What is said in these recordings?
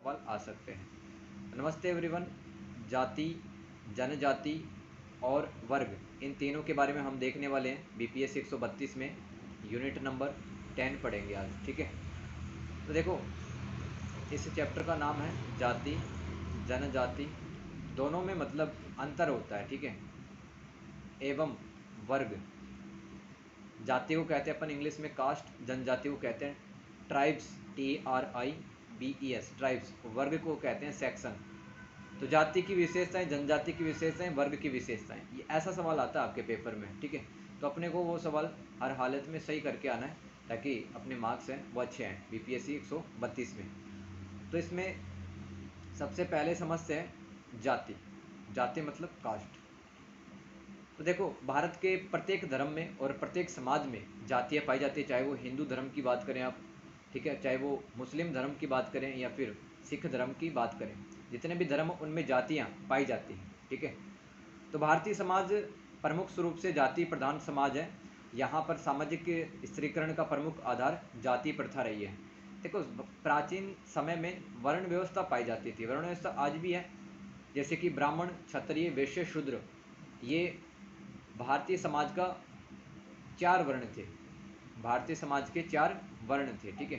सवाल आ सकते हैं। नमस्ते एवरीवन। जाति, जनजाति और वर्ग, इन तीनों के बारे में हम देखने वाले हैं बीपीएससी 132 में। यूनिट नंबर 10 पढ़ेंगे आज, ठीक है। तो देखो, इस चैप्टर का नाम है जाति, जनजाति। दोनों में मतलब अंतर होता है, ठीक है, एवं वर्ग। जाति को कहते हैं अपन इंग्लिश में कास्ट, जनजाति को कहते हैं ट्राइब्स, TRIBES, ट्राइब्स। वर्ग को कहते हैं सेक्शन। तो जाति की विशेषताएं, जनजाति की विशेषताएं, वर्ग की विशेषताएं, ये ऐसा सवाल आता है आपके पेपर में, ठीक है। तो अपने को वो सवाल हर हालत में सही करके आना है ताकि अपने मार्क्स हैं वो अच्छे हैं बीपीएससी 132 में। तो इसमें सबसे पहले समझते हैं जाति। जाति मतलब कास्ट। तो देखो, भारत के प्रत्येक धर्म में और प्रत्येक समाज में जातियाँ पाई जाती है, चाहे वो हिंदू धर्म की बात करें आप, ठीक है, चाहे वो मुस्लिम धर्म की बात करें या फिर सिख धर्म की बात करें। जितने भी धर्म उनमें जातियाँ पाई जाती हैं, ठीक है। तो भारतीय समाज प्रमुख स्वरूप से जाति प्रधान समाज है। यहाँ पर सामाजिक स्त्रीकरण का प्रमुख आधार जाति प्रथा रही है। देखो, प्राचीन समय में वर्ण व्यवस्था पाई जाती थी, वर्ण व्यवस्था आज भी है। जैसे कि ब्राह्मण, क्षत्रिय, वैश्य, शूद्र, ये भारतीय समाज का 4 वर्ण थे। भारतीय समाज के 4 वर्ण थे, ठीक है।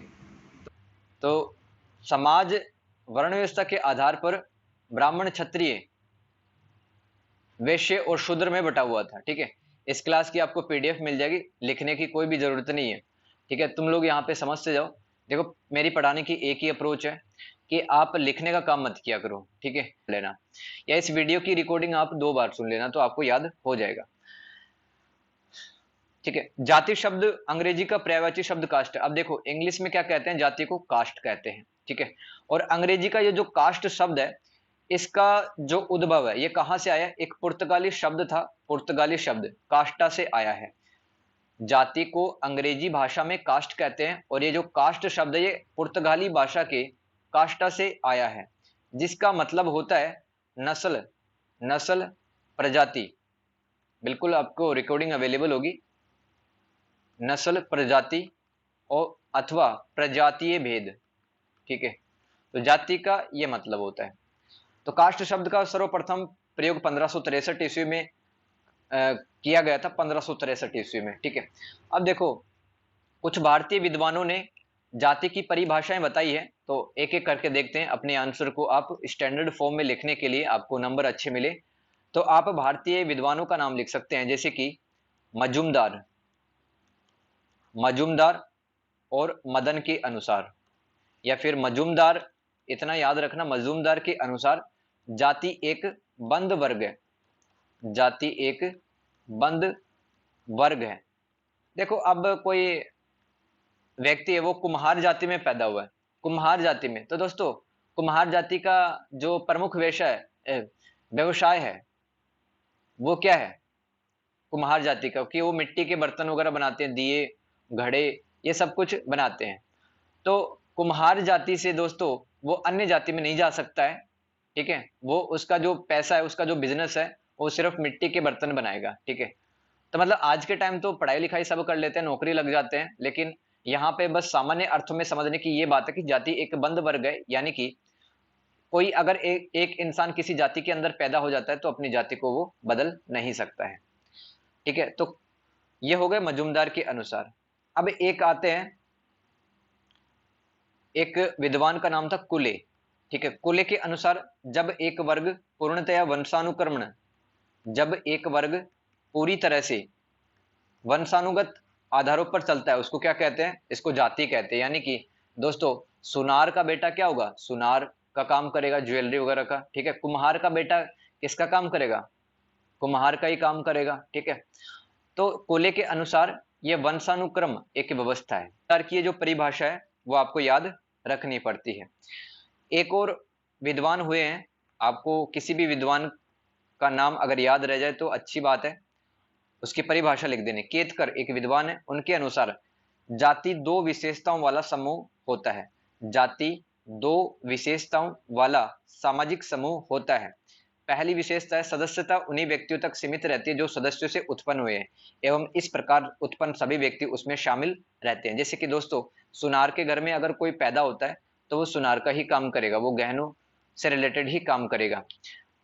तो समाज वर्ण व्यवस्था के आधार पर ब्राह्मण, क्षत्रिय, वैश्य और शूद्र में बटा हुआ था, ठीक है। इस क्लास की आपको पीडीएफ मिल जाएगी, लिखने की कोई भी जरूरत नहीं है, ठीक है। तुम लोग यहाँ पे समझते जाओ। देखो, मेरी पढ़ाने की एक ही अप्रोच है कि आप लिखने का काम मत किया करो, ठीक है, लेना, या इस वीडियो की रिकॉर्डिंग आप 2 बार सुन लेना तो आपको याद हो जाएगा, ठीक है। जाति शब्द अंग्रेजी का पर्यायवाची शब्द कास्ट है। अब देखो, इंग्लिश में क्या कहते हैं, जाति को कास्ट कहते हैं, ठीक है। और अंग्रेजी का ये जो कास्ट शब्द है, इसका जो उद्भव है ये कहां से आया है? एक पुर्तगाली शब्द था, पुर्तगाली शब्द कास्टा से आया है। जाति को अंग्रेजी भाषा में कास्ट कहते हैं और ये जो कास्ट शब्द है ये पुर्तगाली भाषा के कास्टा से आया है, जिसका मतलब होता है नस्ल, नस्ल, प्रजाति। बिल्कुल आपको रिकॉर्डिंग अवेलेबल होगी। नस्ल, प्रजाति और अथवा प्रजातीय भेद, ठीक है। तो जाति का यह मतलब होता है। तो कास्ट शब्द का सर्वप्रथम प्रयोग 1563 ईस्वी में किया गया था, 1563 ईस्वी में, ठीक है। अब देखो, कुछ भारतीय विद्वानों ने जाति की परिभाषाएं बताई है, तो एक एक करके देखते हैं। अपने आंसर को आप स्टैंडर्ड फॉर्म में लिखने के लिए आपको नंबर अच्छे मिले तो आप भारतीय विद्वानों का नाम लिख सकते हैं, जैसे कि मजूमदार, मजूमदार और मदन के अनुसार, या फिर मजूमदार। इतना याद रखना, मजूमदार के अनुसार जाति एक बंद वर्ग है, जाति एक बंद वर्ग है। देखो, अब कोई व्यक्ति है वो कुम्हार जाति में पैदा हुआ है, कुम्हार जाति में, तो दोस्तों कुम्हार जाति का जो प्रमुख व्यवसाय है वो क्या है? कुम्हार जाति का, कि वो मिट्टी के बर्तन वगैरह बनाते हैं, दिए, घड़े, ये सब कुछ बनाते हैं। तो कुम्हार जाति से दोस्तों वो अन्य जाति में नहीं जा सकता है, ठीक है। वो उसका जो पैसा है, उसका जो बिजनेस है, वो सिर्फ मिट्टी के बर्तन बनाएगा, ठीक है। तो मतलब आज के टाइम तो पढ़ाई लिखाई सब कर लेते हैं, नौकरी लग जाते हैं, लेकिन यहाँ पे बस सामान्य अर्थों में समझने की ये बात है कि जाति एक बंद वर्ग है, यानी कि कोई अगर एक इंसान किसी जाति के अंदर पैदा हो जाता है तो अपनी जाति को वो बदल नहीं सकता है, ठीक है। तो ये हो गए मजूमदार के अनुसार। अब एक आते हैं, एक विद्वान का नाम था कुले, ठीक है। कुले के अनुसार जब एक वर्ग पूर्णतया वंशानुक्रमण, जब एक वर्ग पूरी तरह से वंशानुगत आधारों पर चलता है, उसको क्या कहते हैं? इसको जाति कहते हैं। यानी कि दोस्तों, सुनार का बेटा क्या होगा? सुनार का काम करेगा, ज्वेलरी वगैरह का, ठीक है। कुम्हार का बेटा किसका काम करेगा? कुम्हार का ही काम करेगा, ठीक है। तो कोले के अनुसार यह वंशानुक्रम एक व्यवस्था है। तार की ये जो परिभाषा है वो आपको याद रखनी पड़ती है। एक और विद्वान हुए हैं, आपको किसी भी विद्वान का नाम अगर याद रह जाए तो अच्छी बात है, उसकी परिभाषा लिख देने। केतकर एक विद्वान है, उनके अनुसार जाति 2 विशेषताओं वाला समूह होता है। जाति 2 विशेषताओं वाला सामाजिक समूह होता है। पहली विशेषता है सदस्यता उन्हीं व्यक्तियों तक सीमित रहती है जो सदस्यों से उत्पन्न हुए हैं, एवं इस प्रकार उत्पन्न सभी व्यक्ति उसमें शामिल रहते हैं। जैसे कि दोस्तों, सुनार के घर में अगर कोई पैदा होता है तो वो सुनार का ही काम करेगा, वो गहनों से रिलेटेड ही काम करेगा।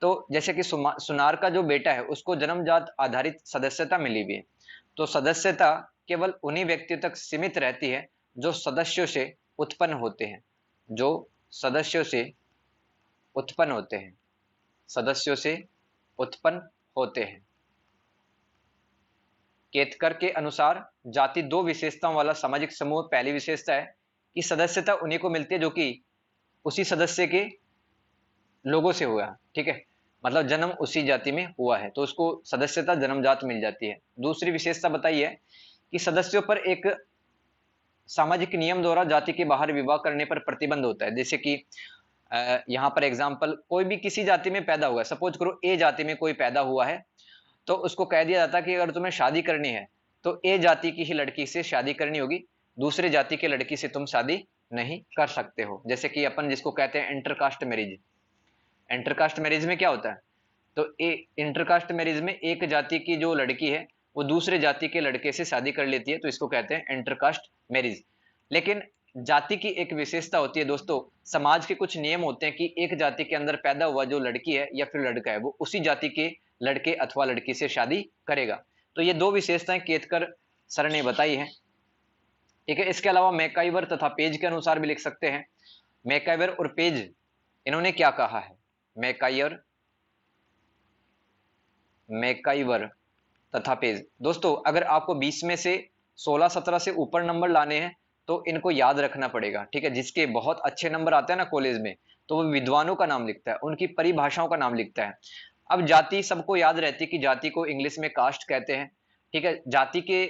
तो जैसे कि सुनार का जो बेटा है उसको जन्मजात आधारित सदस्यता मिली हुई है, तो सदस्यता केवल उन्हीं व्यक्तियों तक सीमित रहती है जो सदस्यों से उत्पन्न होते हैं, जो सदस्यों से उत्पन्न होते हैं, सदस्यों से उत्पन्न होते हैं। केतकर के अनुसार जाति दो विशेषताओं वाला सामाजिक समूह। पहली विशेषता है कि सदस्यता उन्हीं को मिलती है जो कि उसी सदस्य के लोगों से हुआ, ठीक है, मतलब जन्म उसी जाति में हुआ है तो उसको सदस्यता जन्मजात मिल जाती है। दूसरी विशेषता बताइए कि सदस्यों पर एक सामाजिक नियम द्वारा जाति के बाहर विवाह करने पर प्रतिबंध होता है। जैसे कि यहाँ पर एग्जाम्पल, कोई भी किसी जाति में पैदा हुआ है, सपोज करो ए जाति में कोई पैदा हुआ है, तो उसको कह दिया जाता है कि अगर तुम्हें शादी करनी है तो ए जाति की ही लड़की से शादी करनी होगी, दूसरे जाति के लड़की से तुम शादी नहीं कर सकते हो। जैसे कि अपन जिसको कहते हैं इंटरकास्ट मैरिज। इंटरकास्ट मैरिज में क्या होता है, तो इंटरकास्ट मैरिज में एक जाति की जो लड़की है वो दूसरे जाति के लड़के से शादी कर लेती है, तो इसको कहते हैं इंटरकास्ट मैरिज। लेकिन जाति की एक विशेषता होती है दोस्तों, समाज के कुछ नियम होते हैं कि एक जाति के अंदर पैदा हुआ जो लड़की है या फिर लड़का है वो उसी जाति के लड़के अथवा लड़की से शादी करेगा। तो ये दो विशेषताएं केतकर सर ने बताई है, ठीक है। इसके अलावा मैकाइवर तथा पेज के अनुसार भी लिख सकते हैं। मैकाइवर और पेज इन्होंने क्या कहा है, मैकाइवर तथा पेज। दोस्तों अगर आपको 20 में से 16-17 से ऊपर नंबर लाने हैं तो इनको याद रखना पड़ेगा, ठीक है। जिसके बहुत अच्छे नंबर आते हैं ना कॉलेज में, तो वो विद्वानों का नाम लिखता है, उनकी परिभाषाओं का नाम लिखता है। अब जाति सबको याद रहती है कि जाति को इंग्लिश में कास्ट कहते हैं, ठीक है। जाति के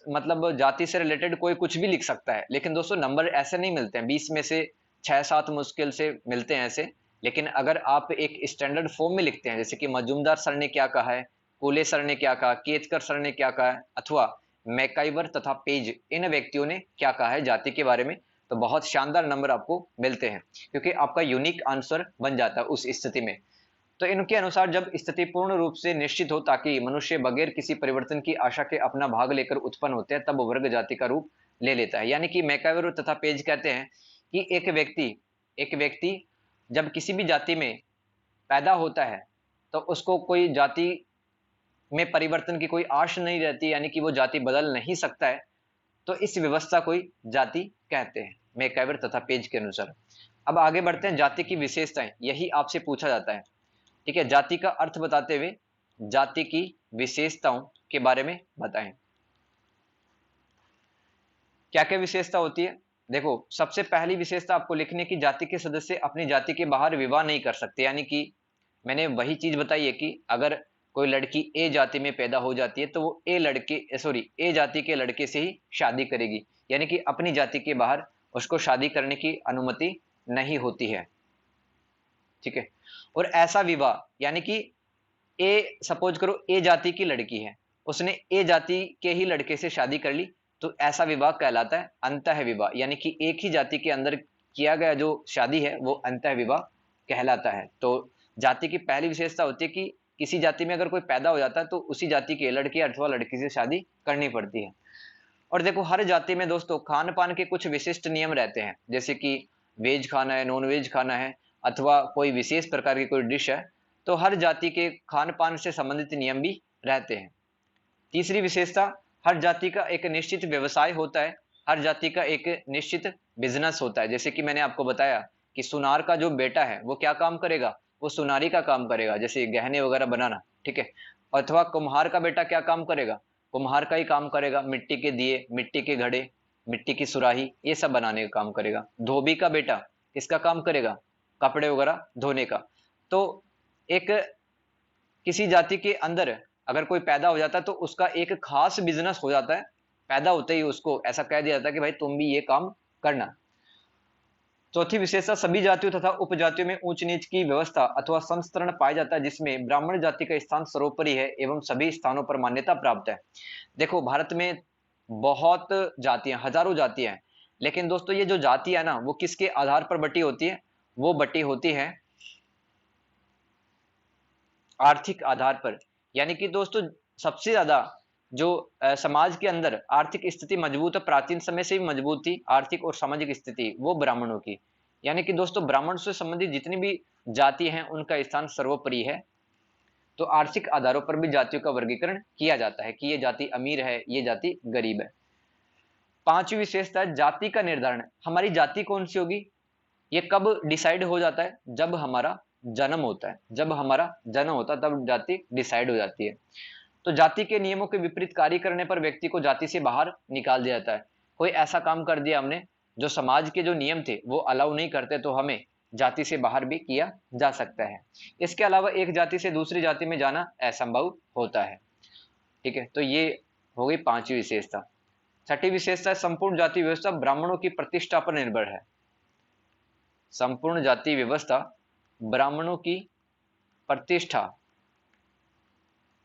मतलब जाति से रिलेटेड कोई कुछ भी लिख सकता है, लेकिन दोस्तों नंबर ऐसे नहीं मिलते हैं, 20 में से 6-7 मुश्किल से मिलते हैं ऐसे। लेकिन अगर आप एक स्टैंडर्ड फॉर्म में लिखते हैं, जैसे कि मजूमदार सर ने क्या कहा है, कोले सर ने क्या कहा, केतकर सर ने क्या कहा है, अथवा मैकाइवर तथा पेज इन व्यक्तियों ने क्या कहा है जाति के बारे में, तो बहुत शानदार नंबर आपको मिलते हैं, क्योंकि आपका यूनिक आंसर बन जाता है उस स्थिति में। तो इनके अनुसार जब स्थिति पूर्ण रूप से निश्चित हो ताकि मनुष्य बगैर किसी परिवर्तन की आशा के अपना भाग लेकर उत्पन्न होते हैं, तब वर्ग जाति का रूप ले लेता है। यानी कि मैकाइवर तथा पेज कहते हैं कि एक व्यक्ति जब किसी भी जाति में पैदा होता है तो उसको कोई जाति में परिवर्तन की कोई आश नहीं रहती, यानी कि वो जाति बदल नहीं सकता है, तो इस व्यवस्था को जाति कहते हैं मैकाइवर तथा पेज के अनुसार। अब आगे बढ़ते हैं, जाति की विशेषताएं, यही आपसे पूछा जाता है, ठीक है। जाति का अर्थ बताते हुए जाति की विशेषताओं के बारे में बताएं। क्या क्या विशेषता होती है, देखो सबसे पहली विशेषता आपको लिखने की जाति के सदस्य अपनी जाति के बाहर विवाह नहीं कर सकते। यानी कि मैंने वही चीज बताई है कि अगर कोई लड़की ए जाति में पैदा हो जाती है तो वो ए जाति के लड़के से ही शादी करेगी, यानी कि अपनी जाति के बाहर उसको शादी करने की अनुमति नहीं होती है, ठीक है। और ऐसा विवाह, यानी कि सपोज करो ए जाति की लड़की है, उसने ए जाति के ही लड़के से शादी कर ली, तो ऐसा विवाह कहलाता है अंतः विवाह, यानी कि एक ही जाति के अंदर किया गया जो शादी है वो अंतः विवाह कहलाता है। तो जाति की पहली विशेषता होती है कि किसी जाति में अगर कोई पैदा हो जाता है तो उसी जाति के लड़के अथवा लड़की से शादी करनी पड़ती है। और देखो हर जाति में दोस्तों खान पान के कुछ विशिष्ट नियम रहते हैं, जैसे कि वेज खाना है, नॉन वेज खाना है, अथवा कोई विशेष प्रकार की कोई डिश है, तो हर जाति के खान पान से संबंधित नियम भी रहते हैं। तीसरी विशेषता, हर जाति का एक निश्चित व्यवसाय होता है, हर जाति का एक निश्चित बिजनेस होता है। जैसे कि मैंने आपको बताया कि सुनार का जो बेटा है वो क्या काम करेगा, वो सुनारी का काम करेगा, जैसे गहने वगैरह बनाना, ठीक है। अथवा कुम्हार का बेटा क्या काम करेगा, कुम्हार का ही काम करेगा, मिट्टी के दिए, मिट्टी के घड़े, मिट्टी की सुराही, ये सब बनाने का काम करेगा। धोबी का बेटा किसका काम करेगा, कपड़े वगैरह धोने का। तो एक किसी जाति के अंदर अगर कोई पैदा हो जाता है तो उसका एक खास बिजनेस हो जाता है, पैदा होते ही उसको ऐसा कह दिया जाता है कि भाई तुम भी ये काम करना। चौथी विशेषता, सभी जातियों तथा उपजातियों में ऊंच नीच की व्यवस्था अथवा संस्तरण पाया जाता है, जिसमें ब्राह्मण जाति का स्थान सर्वोपरि है एवं सभी स्थानों पर मान्यता प्राप्त है। देखो भारत में बहुत जातियां, हजारों जातियां हैं, लेकिन दोस्तों ये जो जाति है ना वो किसके आधार पर बटी होती है, वो बटी होती है आर्थिक आधार पर। यानी कि दोस्तों सबसे ज्यादा जो समाज के अंदर आर्थिक स्थिति मजबूत है, प्राचीन समय से भी मजबूत थी आर्थिक और सामाजिक स्थिति, वो ब्राह्मणों की। यानी कि दोस्तों ब्राह्मण से संबंधित जितनी भी जाति हैं उनका स्थान सर्वोपरि है। तो आर्थिक आधारों पर भी जातियों का वर्गीकरण किया जाता है कि ये जाति अमीर है, ये जाति गरीब है। पांचवी विशेषता है जाति का निर्धारण। हमारी जाति कौन सी होगी, ये कब डिसाइड हो जाता है, जब हमारा जन्म होता है। जब हमारा जन्म होता है तब जाति डिसाइड हो जाती है। तो जाति के नियमों के विपरीत कार्य करने पर व्यक्ति को जाति से बाहर निकाल दिया जाता है। कोई ऐसा काम कर दिया हमने जो समाज के जो नियम थे वो अलाउ नहीं करते, तो हमें जाति से बाहर भी किया जा सकता है। इसके अलावा एक जाति से दूसरी जाति में जाना असंभव होता है। ठीक है, तो ये हो गई पांचवी विशेषता। छठी विशेषता है संपूर्ण जाति व्यवस्था ब्राह्मणों की प्रतिष्ठा पर निर्भर है। संपूर्ण जाति व्यवस्था ब्राह्मणों की प्रतिष्ठा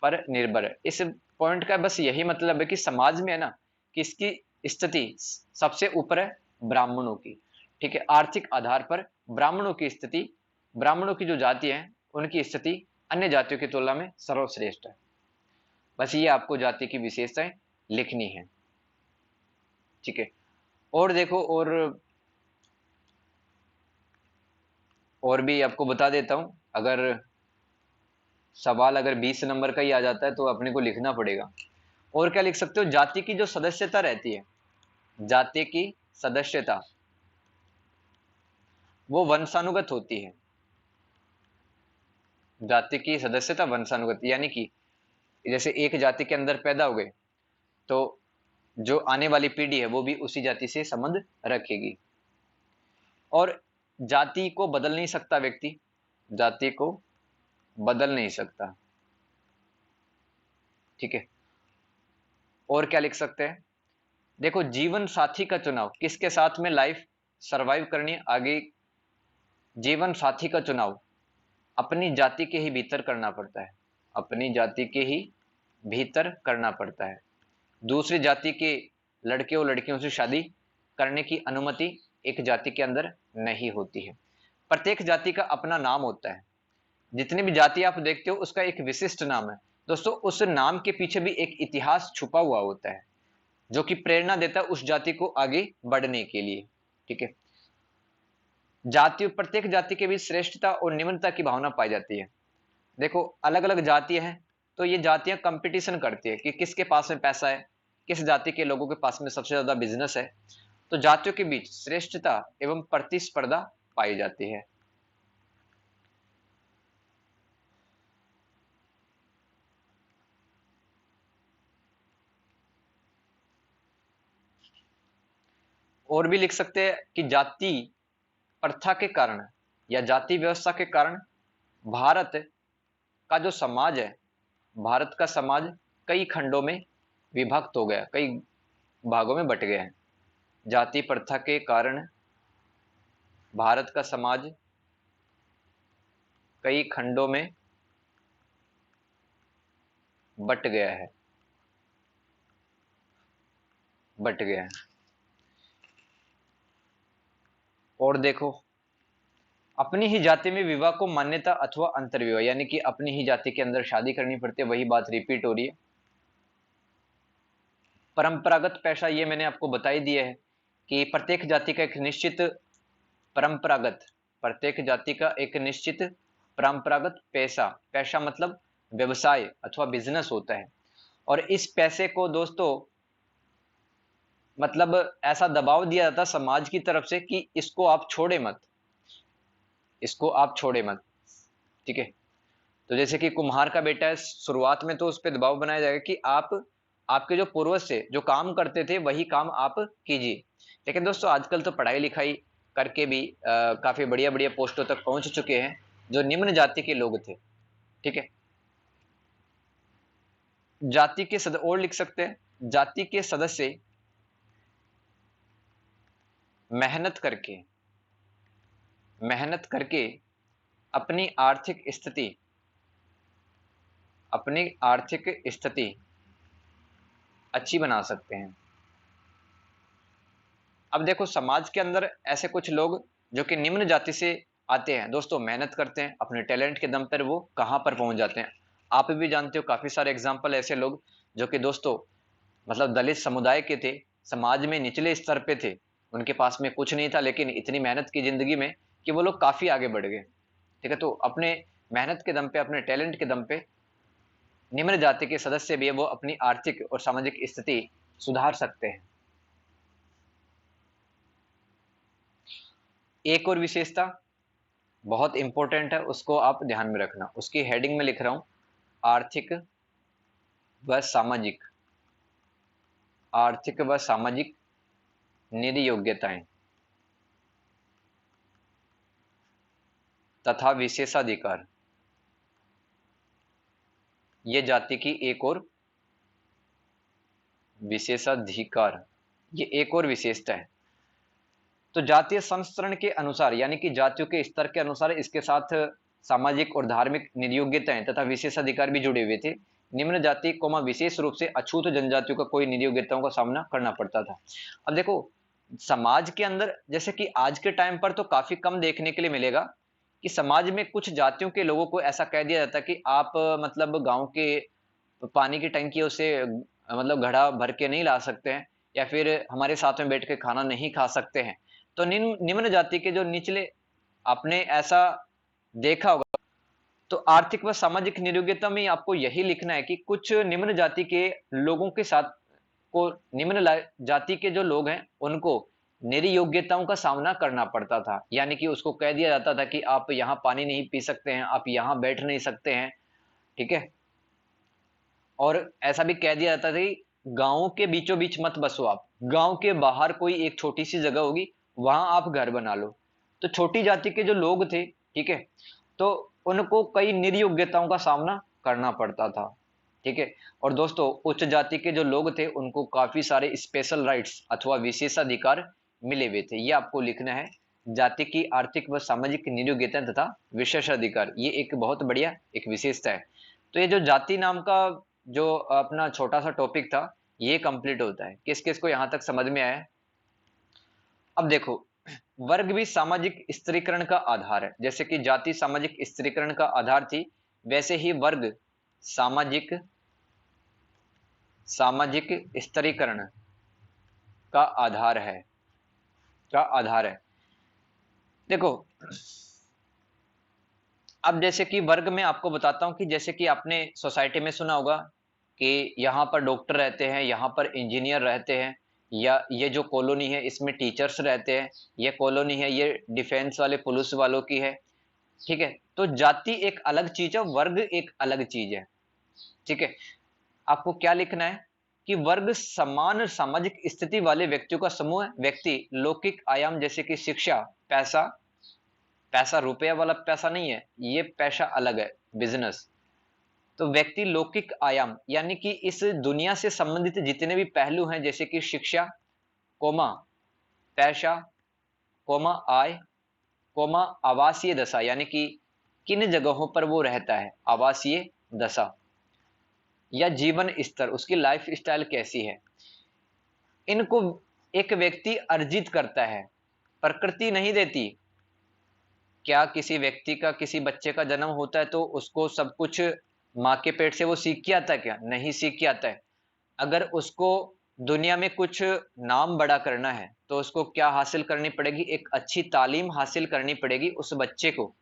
पर निर्भर है। इस पॉइंट का बस यही मतलब है कि समाज में है ना, किसकी स्थिति सबसे ऊपर है, ब्राह्मणों की। ठीक है, आर्थिक आधार पर ब्राह्मणों की स्थिति, ब्राह्मणों की जो जाति है उनकी स्थिति अन्य जातियों की तुलना में सर्वश्रेष्ठ है। बस ये आपको जाति की विशेषताएं लिखनी है। ठीक है, और देखो और भी आपको बता देता हूं। अगर सवाल अगर 20 नंबर का ही आ जाता है तो अपने को लिखना पड़ेगा। और क्या लिख सकते हो, जाति की जो सदस्यता रहती है, जाति की सदस्यता वो वंशानुगत होती है। जाति की सदस्यता वंशानुगत, यानी कि जैसे एक जाति के अंदर पैदा हो गए तो जो आने वाली पीढ़ी है वो भी उसी जाति से संबंध रखेगी। और जाति को बदल नहीं सकता व्यक्ति, जाति को बदल नहीं सकता। ठीक है, और क्या लिख सकते हैं, देखो जीवन साथी का चुनाव, किसके साथ में लाइफ सरवाइव करनी आगे, जीवन साथी का चुनाव अपनी जाति के ही भीतर करना पड़ता है, अपनी जाति के ही भीतर करना पड़ता है। दूसरी जाति के लड़के और लड़कियों से शादी करने की अनुमति एक जाति के अंदर नहीं होती है। प्रत्येक जाति का अपना नाम होता है। जितनी भी जाति आप देखते हो उसका एक विशिष्ट नाम है। दोस्तों उस नाम के पीछे भी एक इतिहास छुपा हुआ होता है जो कि प्रेरणा देता है उस जाति को आगे बढ़ने के लिए। ठीक है, जाति, प्रत्येक जाति के बीच श्रेष्ठता और निम्नता की भावना पाई जाती है। देखो अलग अलग जातियां हैं तो ये जातियां कंपटीशन करती है कि किसके पास में पैसा है, किस जाति के लोगों के पास में सबसे ज्यादा बिजनेस है। तो जातियों के बीच श्रेष्ठता एवं प्रतिस्पर्धा पाई जाती है। और भी लिख सकते हैं कि जाति प्रथा के कारण या जाति व्यवस्था के कारण भारत का जो समाज है, भारत का समाज कई खंडों में विभक्त हो गया, कई भागों में बट गया है। जाति प्रथा के कारण भारत का समाज कई खंडों में बट गया है, बट गया है। और देखो अपनी ही जाति में विवाह को मान्यता अथवा अंतर्विवाह, यानी कि अपनी ही जाति के अंदर शादी करनी पड़ती है, वही बात रिपीट हो रही है। परंपरागत पेशा, ये मैंने आपको बता ही दिया है कि प्रत्येक जाति का एक निश्चित परंपरागत, प्रत्येक जाति का एक निश्चित परंपरागत पेशा, पेशा मतलब व्यवसाय अथवा बिजनेस होता है। और इस पैसे को दोस्तों मतलब ऐसा दबाव दिया जाता समाज की तरफ से कि इसको आप छोड़े मत, इसको आप छोड़े मत। ठीक है, तो जैसे कि कुम्हार का बेटा है, शुरुआत में तो उस पर दबाव बनाया जाएगा कि आप, आपके जो पूर्वज थे जो काम करते थे वही काम आप कीजिए। लेकिन दोस्तों आजकल तो पढ़ाई लिखाई करके भी काफी बढ़िया बढ़िया पोस्टों तक पहुंच चुके हैं जो निम्न जाति के लोग थे। ठीक है, जाति के सदस्य और लिख सकते हैं, जाति के सदस्य मेहनत करके अपनी आर्थिक स्थिति अच्छी बना सकते हैं। अब देखो समाज के अंदर ऐसे कुछ लोग जो कि निम्न जाति से आते हैं, दोस्तों मेहनत करते हैं, अपने टैलेंट के दम पर वो कहां पर पहुंच जाते हैं। आप भी जानते हो काफी सारे एग्जाम्पल ऐसे लोग जो कि दोस्तों मतलब दलित समुदाय के थे, समाज में निचले स्तर पे थे, उनके पास में कुछ नहीं था, लेकिन इतनी मेहनत की जिंदगी में कि वो लोग काफी आगे बढ़ गए। ठीक है, तो अपने मेहनत के दम पे, अपने टैलेंट के दम पे निम्न जाति के सदस्य भी है वो अपनी आर्थिक और सामाजिक स्थिति सुधार सकते हैं। एक और विशेषता बहुत इंपॉर्टेंट है, उसको आप ध्यान में रखना, उसकी हेडिंग में लिख रहा हूं, आर्थिक व सामाजिक, आर्थिक व सामाजिक निधि योग्यताएं तथा विशेषाधिकार। ये जाति की एक और विशेषाधिकार, ये एक और विशेषता है। तो जातीय संस्करण के अनुसार यानी कि जातियों के स्तर के अनुसार इसके साथ सामाजिक और धार्मिक नियोग्यताएं तथा विशेषाधिकार भी जुड़े हुए थे। निम्न जाति कोमा विशेष रूप से अछूत जनजातियों का कोई नियोग्यताओं का सामना करना पड़ता था। अब देखो समाज के अंदर जैसे कि आज के टाइम पर तो काफी कम देखने के लिए मिलेगा कि समाज में कुछ जातियों के लोगों को ऐसा कह दिया जाता कि आप मतलब गांव के पानी की टंकियों से मतलब घड़ा भर के नहीं ला सकते हैं, या फिर हमारे साथ में बैठ के खाना नहीं खा सकते हैं। तो निम्न जाति के जो निचले, आपने ऐसा देखा होगा। तो आर्थिक व सामाजिक नियोग्यता में आपको यही लिखना है कि कुछ निम्न जाति के लोगों के साथ को, निम्न जाति के जो लोग हैं उनको नियोग्यताओं का सामना करना पड़ता था, यानी कि उसको कह दिया जाता था कि आप यहाँ पानी नहीं पी सकते हैं, आप यहाँ बैठ नहीं सकते हैं। ठीक है, और ऐसा भी कह दिया जाता था कि गांव के बीचों बीच मत बसो, आप गांव के बाहर कोई एक छोटी सी जगह होगी वहां आप घर बना लो। तो छोटी जाति के जो लोग थे, ठीक है, तो उनको कई नियोग्यताओं का सामना करना पड़ता था। ठीक है, और दोस्तों उच्च जाति के जो लोग थे उनको काफी सारे स्पेशल राइट्स अथवा विशेषाधिकार मिले हुए थे। ये आपको लिखना है, जाति की आर्थिक व सामाजिक नियोग्यता तथा विशेषाधिकार, ये एक बहुत बढ़िया एक विशेषता है। तो ये जो जाति नाम का जो अपना छोटा सा टॉपिक था ये कंप्लीट होता है। किस किस को यहां तक समझ में आया? अब देखो वर्ग भी सामाजिक स्त्रीकरण का आधार है। जैसे कि जाति सामाजिक स्त्रीकरण का आधार थी, वैसे ही वर्ग सामाजिक सामाजिक स्त्रीकरण का आधार है, का आधार है। देखो अब जैसे कि वर्ग में आपको बताता हूं कि जैसे कि आपने सोसाइटी में सुना होगा कि यहाँ पर डॉक्टर रहते हैं, यहाँ पर इंजीनियर रहते हैं, या ये जो कॉलोनी है इसमें टीचर्स रहते हैं, ये कॉलोनी है ये डिफेंस वाले पुलिस वालों की है। ठीक है, तो जाति एक अलग चीज है, वर्ग एक अलग चीज है। ठीक है, आपको क्या लिखना है कि वर्ग समान सामाजिक स्थिति वाले व्यक्तियों का समूह है। व्यक्ति लौकिक आयाम जैसे कि शिक्षा, पैसा, पैसा रुपया वाला पैसा नहीं है, ये पैसा अलग है, बिजनेस। तो व्यक्ति लौकिक आयाम यानी कि इस दुनिया से संबंधित जितने भी पहलू हैं जैसे कि शिक्षा, कोमा पैसा, कोमा आय, कोमा आवासीय दशा, यानी कि किन जगहों पर वो रहता है, आवासीय दशा, या जीवन स्तर, उसकी लाइफ स्टाइल कैसी है, इनको एक व्यक्ति अर्जित करता है, प्रकृति नहीं देती। क्या किसी व्यक्ति का, किसी बच्चे का जन्म होता है तो उसको सब कुछ माँ के पेट से वो सीख के आता है? क्या नहीं सीख के आता है। अगर उसको दुनिया में कुछ नाम बड़ा करना है तो उसको क्या हासिल करनी पड़ेगी? एक अच्छी तालीम हासिल करनी पड़ेगी उस बच्चे को,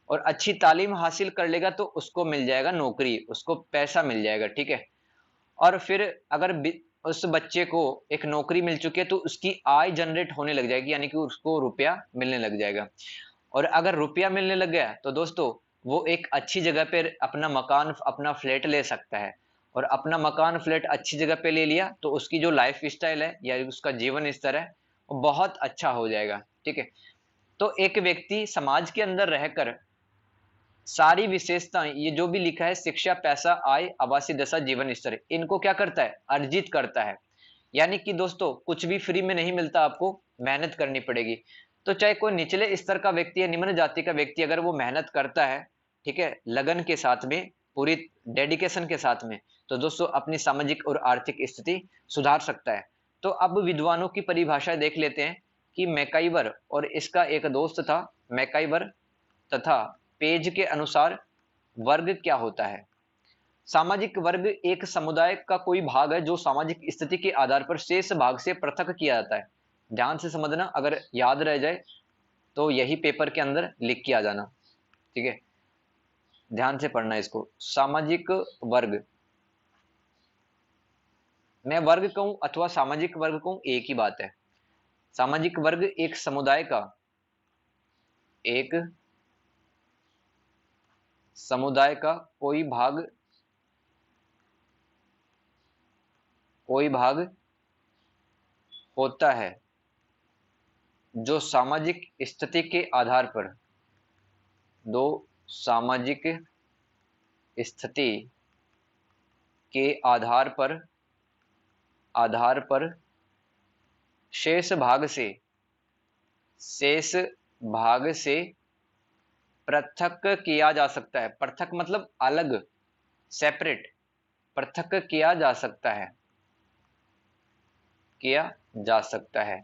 और अच्छी तालीम हासिल कर लेगा तो उसको मिल जाएगा नौकरी, उसको पैसा मिल जाएगा। ठीक है, और फिर अगर उस बच्चे को एक नौकरी मिल चुकी है तो उसकी आय जनरेट होने लग जाएगी, यानी कि उसको रुपया मिलने लग जाएगा। और अगर रुपया मिलने लग गया तो दोस्तों वो एक अच्छी जगह पे अपना मकान, अपना फ्लैट ले सकता है, और अपना मकान फ्लैट अच्छी जगह पे ले लिया तो उसकी जो लाइफ स्टाइल है या उसका जीवन स्तर है वो बहुत अच्छा हो जाएगा। ठीक है, तो एक व्यक्ति समाज के अंदर रहकर सारी विशेषताएं, ये जो भी लिखा है शिक्षा, पैसा, आय, आवासीय दशा, जीवन स्तर, इनको क्या करता है? अर्जित करता है। यानी कि दोस्तों कुछ भी फ्री में नहीं मिलता, आपको मेहनत करनी पड़ेगी। तो चाहे कोई निचले स्तर का व्यक्ति है, निम्न जाति का व्यक्ति, अगर वो मेहनत करता है, ठीक है, लगन के साथ में, पूरी डेडिकेशन के साथ में, तो दोस्तों अपनी सामाजिक और आर्थिक स्थिति सुधार सकता है। तो अब विद्वानों की परिभाषा देख लेते हैं कि मैकाइवर और इसका एक दोस्त था, मैकाइवर तथा पेज के अनुसार वर्ग क्या होता है। सामाजिक वर्ग एक समुदाय का कोई भाग है जो सामाजिक स्थिति के आधार पर शेष भाग से पृथक किया जाता है। ध्यान से समझना, अगर याद रह जाए तो यही पेपर के अंदर लिख के आ जाना, ठीक है। ध्यान से पढ़ना इसको। सामाजिक वर्ग, मैं वर्ग कहूं अथवा सामाजिक वर्ग कहूं एक ही बात है। सामाजिक वर्ग एक समुदाय का, एक समुदाय का कोई भाग होता है जो सामाजिक स्थिति के आधार पर, दो सामाजिक स्थिति के आधार पर शेष भाग से पृथक किया जा सकता है। पृथक मतलब अलग, सेपरेट, पृथक किया जा सकता है।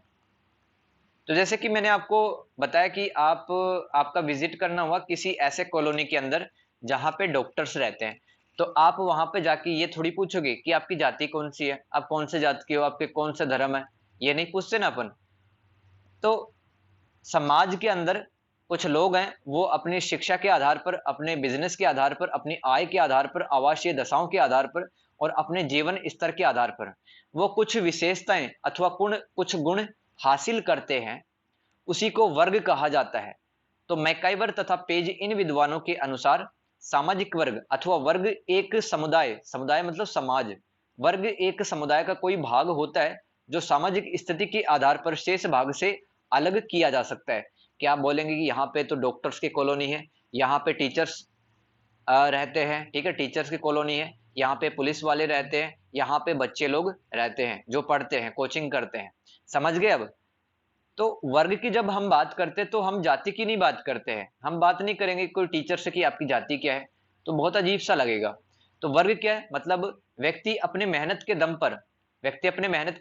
तो जैसे कि मैंने आपको बताया कि आपका विजिट करना हुआ किसी ऐसे कॉलोनी के अंदर जहां पे डॉक्टर्स रहते हैं, तो आप वहां पे जाके ये थोड़ी पूछोगे कि आपकी जाति कौन सी है, आप कौन से जात के हो, आपके कौन सा धर्म है, ये नहीं पूछते ना अपन। तो समाज के अंदर कुछ लोग हैं, वो अपनी शिक्षा के आधार पर, अपने बिजनेस के आधार पर, अपनी आय के आधार पर, आवासीय दशाओं के आधार पर और अपने जीवन स्तर के आधार पर वो कुछ विशेषताएं अथवा कुछ गुण हासिल करते हैं, उसी को वर्ग कहा जाता है। तो मैकाइवर तथा पेज इन विद्वानों के अनुसार सामाजिक वर्ग अथवा वर्ग एक समुदाय, समुदाय मतलब समाज, वर्ग एक समुदाय का कोई भाग होता है जो सामाजिक स्थिति के आधार पर शेष भाग से अलग किया जा सकता है। कि आप बोलेंगे कि यहाँ पे तो डॉक्टर्स की कॉलोनी है, यहाँ पे टीचर्स रहते हैं, ठीक है, टीचर्स की कॉलोनी है, यहाँ पे पुलिस वाले रहते हैं, यहाँ पे बच्चे लोग रहते हैं जो पढ़ते हैं, कोचिंग करते हैं। समझ गए अब? तो वर्ग की जब हम बात करते हैं तो हम जाति की नहीं बात करते हैं। हम बात नहीं करेंगे कोई टीचर से कि आपकी जाति क्या है, तो बहुत अजीब सा लगेगा। तो वर्ग क्या है? मतलब व्यक्ति अपने मेहनत के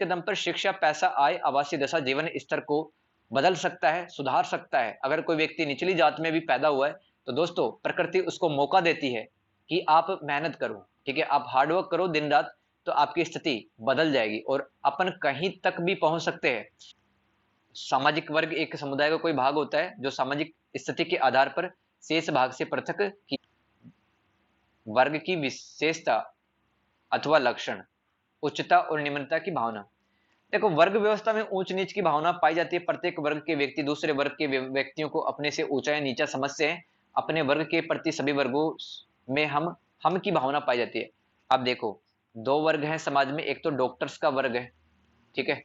दम पर शिक्षा, पैसा, आय, आवासीय दशा, जीवन स्तर को बदल सकता है, सुधार सकता है। अगर कोई व्यक्ति निचली जात में भी पैदा हुआ है तो दोस्तों प्रकृति उसको मौका देती है कि आप मेहनत करो, ठीक है, आप हार्डवर्क करो दिन रात, तो आपकी स्थिति बदल जाएगी और अपन कहीं तक भी पहुंच सकते हैं। सामाजिक वर्ग एक समुदाय का कोई भाग होता है जो सामाजिक स्थिति के आधार पर शेष भाग से पृथक की। वर्ग की विशेषता अथवा लक्षण, उच्चता और निम्नता की भावना। देखो, वर्ग व्यवस्था में ऊंच नीच की भावना पाई जाती है। प्रत्येक वर्ग के व्यक्ति दूसरे वर्ग के व्यक्तियों को अपने से ऊंचा या नीचा समझते हैं। अपने वर्ग के प्रति सभी वर्गों में हम की भावना पाई जाती है। अब देखो, दो वर्ग हैं समाज में, एक तो डॉक्टर्स का वर्ग है, ठीक है,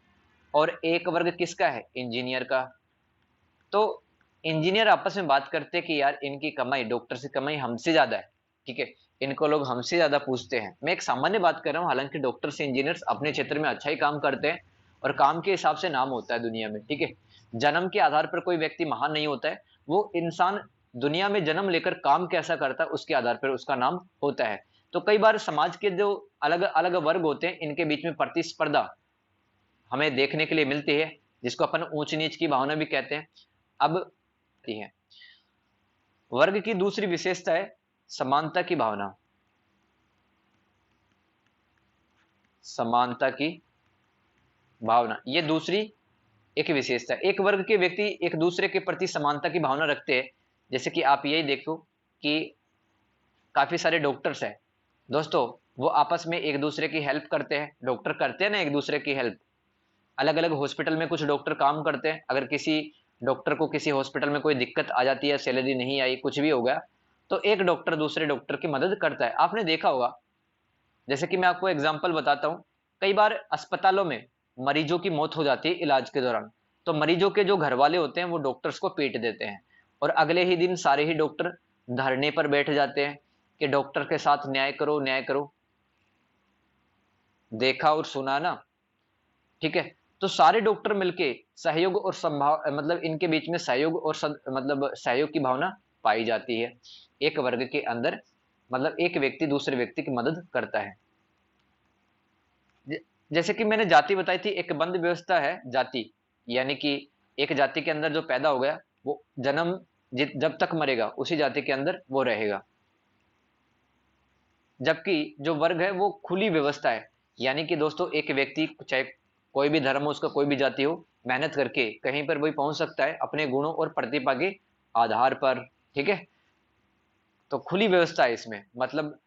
और एक वर्ग किसका है? इंजीनियर का। तो इंजीनियर आपस में बात करते हैं कि यार इनकी कमाई, डॉक्टर से कमाई हमसे ज्यादा है, ठीक है, इनको लोग हमसे ज्यादा पूछते हैं। मैं एक सामान्य बात कर रहा हूँ, हालांकि डॉक्टर से इंजीनियर्स अपने क्षेत्र में अच्छा ही काम करते हैं और काम के हिसाब से नाम होता है दुनिया में, ठीक है। जन्म के आधार पर कोई व्यक्ति महान नहीं होता है, वो इंसान दुनिया में जन्म लेकर काम कैसा करता है उसके आधार पर उसका नाम होता है। तो कई बार समाज के जो अलग अलग वर्ग होते हैं, इनके बीच में प्रतिस्पर्धा हमें देखने के लिए मिलती है, जिसको अपन ऊंच नीच की भावना भी कहते हैं। अब है वर्ग की दूसरी विशेषता है समानता की भावना। समानता की भावना, ये दूसरी एक विशेषता है। एक वर्ग के व्यक्ति एक दूसरे के प्रति समानता की भावना रखते हैं। जैसे कि आप यही देखो कि काफी सारे डॉक्टर्स हैं दोस्तों, वो आपस में एक दूसरे की हेल्प करते हैं। डॉक्टर करते हैं ना एक दूसरे की हेल्प। अलग अलग हॉस्पिटल में कुछ डॉक्टर काम करते हैं, अगर किसी डॉक्टर को किसी हॉस्पिटल में कोई दिक्कत आ जाती है, सैलरी नहीं आई, कुछ भी हो गया, तो एक डॉक्टर दूसरे डॉक्टर की मदद करता है। आपने देखा होगा, जैसे कि मैं आपको एग्जांपल बताता हूं, कई बार अस्पतालों में मरीजों की मौत हो जाती है इलाज के दौरान, तो मरीजों के जो घर वाले होते हैं वो डॉक्टर्स को पीट देते हैं और अगले ही दिन सारे ही डॉक्टर धरने पर बैठ जाते हैं कि डॉक्टर के साथ न्याय करो, न्याय करो। देखा और सुना ना, ठीक है। तो सारे डॉक्टर मिलके सहयोग और संभाव, मतलब इनके बीच में सहयोग और मतलब सहयोग की भावना पाई जाती है एक वर्ग के अंदर। मतलब एक व्यक्ति दूसरे व्यक्ति की मदद करता है। जैसे कि मैंने जाति बताई थी, एक बंद व्यवस्था है जाति, यानी कि एक जाति के अंदर जो पैदा हो गया वो जन्म जब तक मरेगा उसी जाति के अंदर वो रहेगा। जबकि जो वर्ग है वो खुली व्यवस्था है, यानी कि दोस्तों एक व्यक्ति चाहे कोई भी धर्म हो, उसका कोई भी जाति हो, मेहनत करके कहीं पर भी पहुंच सकता है अपने गुणों और प्रतिभा के आधार पर। ठीक है, तो खुली व्यवस्था है इसमें, मतलब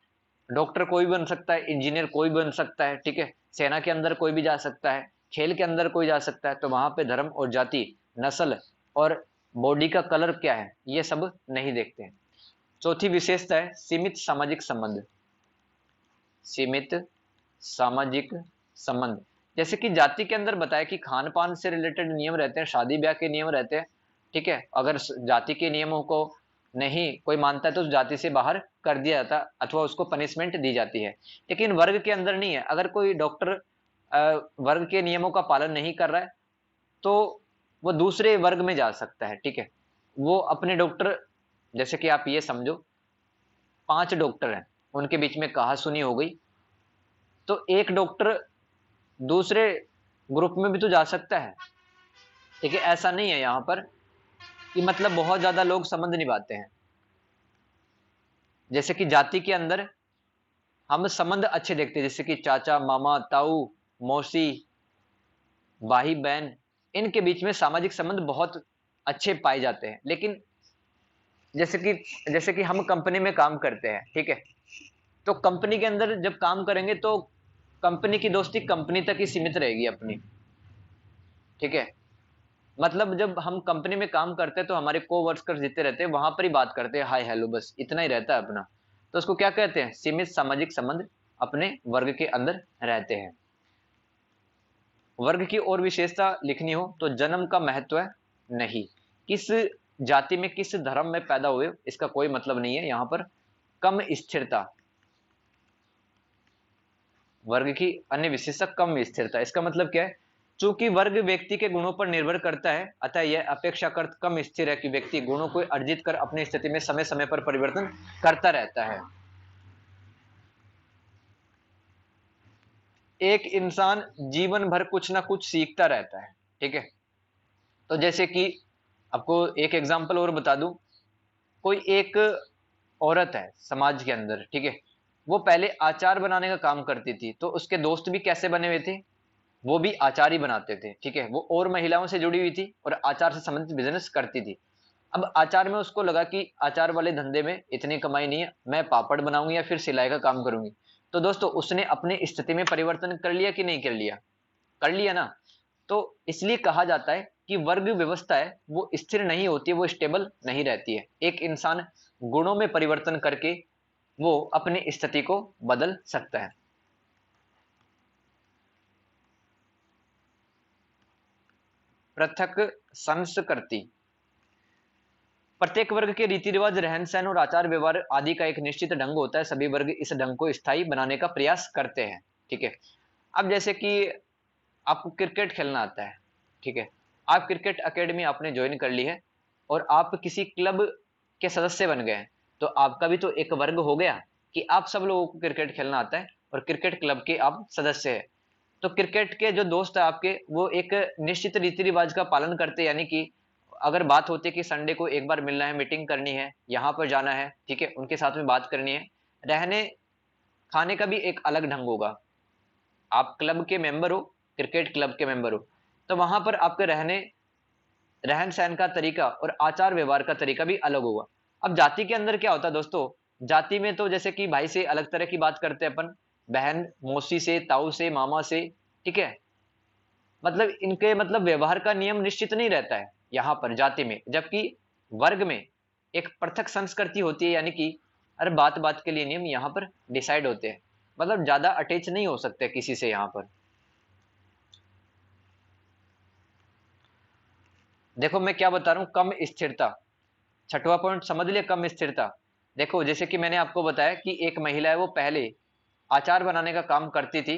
डॉक्टर कोई भी बन सकता है, इंजीनियर कोई भी बन सकता है, ठीक है, सेना के अंदर कोई भी जा सकता है, खेल के अंदर कोई जा सकता है। तो वहां पे धर्म और जाति, नस्ल और बॉडी का कलर क्या है, ये सब नहीं देखते हैं। चौथी विशेषता है सीमित सामाजिक संबंध। सीमित सामाजिक संबंध, जैसे कि जाति के अंदर बताया कि खान पान से रिलेटेड नियम रहते हैं, शादी ब्याह के नियम रहते हैं। ठीक है, अगर जाति के नियमों को नहीं कोई मानता है तो उस जाति से बाहर कर दिया जाता अथवा उसको पनिशमेंट दी जाती है। लेकिन वर्ग के अंदर नहीं है, अगर कोई डॉक्टर वर्ग के नियमों का पालन नहीं कर रहा है तो वो दूसरे वर्ग में जा सकता है। ठीक है, वो अपने डॉक्टर, जैसे कि आप ये समझो 5 डॉक्टर हैं, उनके बीच में कहासुनी हो गई, तो एक डॉक्टर दूसरे ग्रुप में भी तो जा सकता है। ठीक है, ऐसा नहीं है यहाँ पर कि मतलब बहुत ज्यादा लोग संबंध निभाते हैं। जैसे कि जाति के अंदर हम संबंध अच्छे देखते हैं, जैसे कि चाचा मामा ताऊ मौसी भाई बहन, इनके बीच में सामाजिक संबंध बहुत अच्छे पाए जाते हैं। लेकिन जैसे कि हम कंपनी में काम करते हैं, ठीक है, तो कंपनी के अंदर जब काम करेंगे तो कंपनी की दोस्ती कंपनी तक ही सीमित रहेगी अपनी। ठीक है, मतलब जब हम कंपनी में काम करते हैं तो हमारे को वर्कर्स जितने रहते हैं वहां पर ही बात करते हैं, हाय हेलो, बस इतना ही रहता है अपना। तो उसको क्या कहते हैं, सीमित सामाजिक संबंध अपने वर्ग के अंदर रहते हैं। वर्ग की और विशेषता लिखनी हो तो जन्म का महत्व है नहीं, किस जाति में किस धर्म में पैदा हुए इसका कोई मतलब नहीं है यहाँ पर। कम स्थिरता, वर्ग की अन्य विशेषता कम स्थिरता, इसका मतलब क्या है, चूंकि वर्ग व्यक्ति के गुणों पर निर्भर करता है अतः यह अपेक्षाकृत कम स्थिर है कि व्यक्ति गुणों को अर्जित कर अपनी स्थिति में समय समय पर परिवर्तन करता रहता है। एक इंसान जीवन भर कुछ ना कुछ सीखता रहता है। ठीक है, तो जैसे कि आपको एक एग्जांपल और बता दूं, कोई एक औरत है समाज के अंदर, ठीक है, वो पहले अचार बनाने का काम करती थी, तो उसके दोस्त भी कैसे बने हुए थे, वो भी आचार ही बनाते थे। ठीक है, वो और महिलाओं से जुड़ी हुई थी और आचार से संबंधित बिजनेस करती थी। अब आचार में उसको लगा कि आचार वाले धंधे में इतनी कमाई नहीं है, मैं पापड़ बनाऊंगी या फिर सिलाई का काम करूंगी। तो दोस्तों उसने अपनी स्थिति में परिवर्तन कर लिया कि नहीं कर लिया, कर लिया ना। तो इसलिए कहा जाता है कि वर्ग व्यवस्था है वो स्थिर नहीं होती है, वो स्टेबल नहीं रहती है। एक इंसान गुणों में परिवर्तन करके वो अपनी स्थिति को बदल सकता है। पृथक संस्कृति, प्रत्येक वर्ग के रीति रिवाज रहन सहन और आचार व्यवहार आदि का एक निश्चित ढंग होता है, सभी वर्ग इस ढंग को स्थायी बनाने का प्रयास करते हैं। ठीक है, अब जैसे कि आपको क्रिकेट खेलना आता है, ठीक है, आप क्रिकेट एकेडमी आपने ज्वाइन कर ली है और आप किसी क्लब के सदस्य बन गए हैं, तो आपका भी तो एक वर्ग हो गया कि आप सब लोगों को क्रिकेट खेलना आता है और क्रिकेट क्लब के आप सदस्य हैं। तो क्रिकेट के जो दोस्त है आपके वो एक निश्चित रीति रिवाज का पालन करते हैं, यानी कि अगर बात होती है कि संडे को एक बार मिलना है, मीटिंग करनी है, यहाँ पर जाना है, ठीक है, उनके साथ में बात करनी है, रहने खाने का भी एक अलग ढंग होगा। आप क्लब के मेंबर हो, क्रिकेट क्लब के मेंबर हो, तो वहां पर आपके रहन सहन का तरीका और आचार व्यवहार का तरीका भी अलग होगा। अब जाति के अंदर क्या होता है दोस्तों, जाति में तो जैसे कि भाई से अलग तरह की बात करते हैं अपन, बहन मौसी से ताऊ से मामा से, ठीक है, मतलब इनके मतलब व्यवहार का नियम निश्चित नहीं रहता है यहाँ पर जाति में। जबकि वर्ग में एक पृथक संस्कृति होती है, यानी कि हर बात बात के लिए नियम यहाँ पर डिसाइड होते हैं, मतलब ज्यादा अटैच नहीं हो सकते किसी से यहाँ पर। देखो मैं क्या बता रहा हूँ, कम स्थिरता, छठवां पॉइंट समझ लिया, कम स्थिरता। देखो जैसे कि मैंने आपको बताया कि एक महिला है वो पहले अचार बनाने का काम करती थी,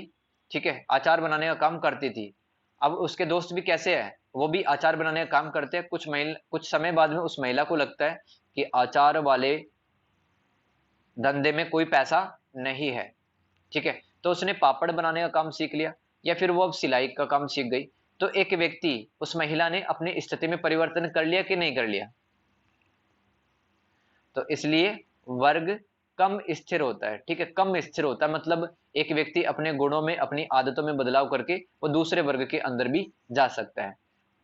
ठीक है, अचार बनाने का काम करती थी। अब उसके दोस्त भी कैसे हैं, वो भी अचार बनाने का काम करते हैं। कुछ समय बाद में उस महिला को लगता है कि अचार वाले धंधे में कोई पैसा नहीं है, ठीक है, तो उसने पापड़ बनाने का काम सीख लिया या फिर वो अब सिलाई का काम सीख गई। तो एक व्यक्ति, उस महिला ने अपनी स्थिति में परिवर्तन कर लिया कि नहीं कर लिया। तो इसलिए वर्ग कम स्थिर होता है, ठीक है, कम स्थिर होता है, मतलब एक व्यक्ति अपने गुणों में, अपनी आदतों में बदलाव करके वो दूसरे वर्ग के अंदर भी जा सकता है।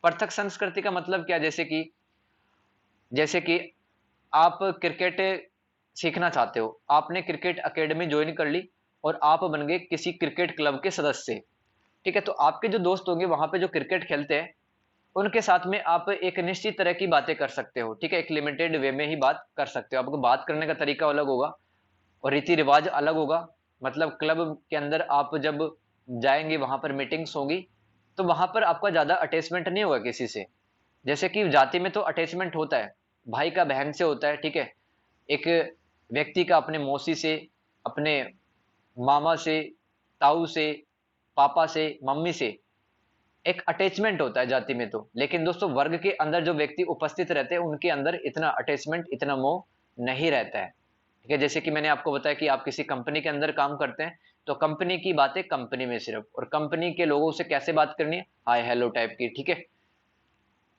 पृथक संस्कृति का मतलब क्या, जैसे कि आप क्रिकेट सीखना चाहते हो, आपने क्रिकेट एकेडमी ज्वाइन कर ली और आप बन गए किसी क्रिकेट क्लब के सदस्य, ठीक है, तो आपके जो दोस्त होंगे वहां पे जो क्रिकेट खेलते हैं उनके साथ में आप एक निश्चित तरह की बातें कर सकते हो, ठीक है, एक लिमिटेड वे में ही बात कर सकते हो, आपको बात करने का तरीका अलग होगा और रीति रिवाज अलग होगा। मतलब क्लब के अंदर आप जब जाएंगे, वहां पर मीटिंग्स होगी, तो वहां पर आपका ज्यादा अटैचमेंट नहीं होगा किसी से। जैसे कि जाति में तो अटैचमेंट होता है, भाई का बहन से होता है, ठीक है, एक व्यक्ति का अपने मौसी से, अपने मामा से, ताऊ से, पापा से, मम्मी से एक अटैचमेंट होता है जाति में तो। लेकिन दोस्तों वर्ग के अंदर जो व्यक्ति उपस्थित रहते हैं उनके अंदर इतना अटैचमेंट, इतना मोह नहीं रहता है, ठीक है। जैसे कि मैंने आपको बताया कि आप किसी कंपनी के अंदर काम करते हैं, तो कंपनी की बातें कंपनी में सिर्फ, और कंपनी के लोगों से कैसे बात करनी है, हाय हेलो टाइप की, ठीक है।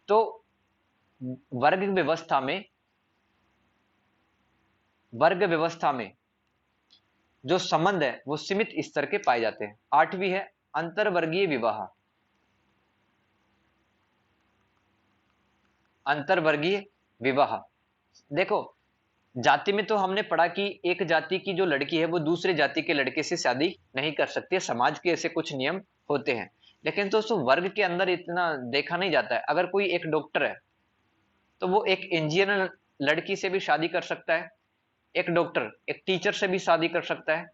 तो वर्ग व्यवस्था में, वर्ग व्यवस्था में जो संबंध है वो सीमित स्तर के पाए जाते हैं। आठवीं है अंतरवर्गीय विवाह। अंतरवर्गीय विवाह, देखो जाति में तो हमने पढ़ा कि एक जाति की जो लड़की है वो दूसरे जाति के लड़के से शादी नहीं कर सकती है, समाज के ऐसे कुछ नियम होते हैं। लेकिन दोस्तों वर्ग के अंदर इतना देखा नहीं जाता है। अगर कोई एक डॉक्टर है तो वो एक इंजीनियर लड़की से भी शादी कर सकता है, एक डॉक्टर एक टीचर से भी शादी कर सकता है,